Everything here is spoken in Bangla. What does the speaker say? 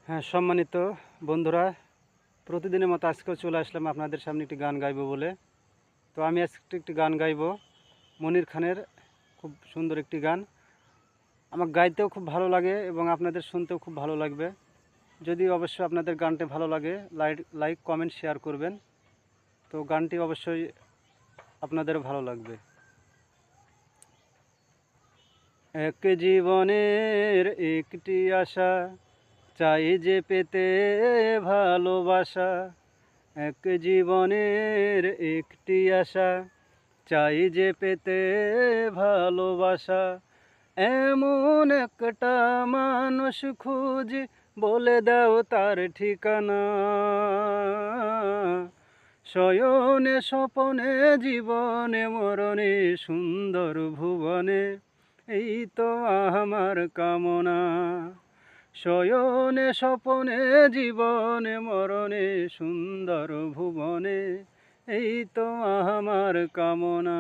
হ্যাঁ, সম্মানিত বন্ধুরা, প্রতিদিনের মতো আজকেও চলে আসলাম আপনাদের সামনে একটি গান গাইবো বলে। তো আমি আজকে একটি গান গাইবো, মনির খানের খুব সুন্দর একটি গান। আমার গাইতেও খুব ভালো লাগে এবং আপনাদের শুনতেও খুব ভালো লাগবে। যদি অবশ্যই আপনাদের গানটি ভালো লাগে, লাইক কমেন্ট শেয়ার করবেন। তো গানটি অবশ্যই আপনাদের ভালো লাগবে। এক জীবনের একটি আশা, চাই যে পেতে ভালোবাসা। এক জীবনের একটি আশা, চাই যে পেতে ভালোবাসা। এমন একটা মানুষ খুঁজি, বলে দাও তার ঠিকানা। শয়নে স্বপনে জীবনে মরণে সুন্দর ভুবনে, এই তো আমার কামনা। শয়নে স্বপনে জীবনে মরণে সুন্দর ভুবনে, এই তো আমার কামনা।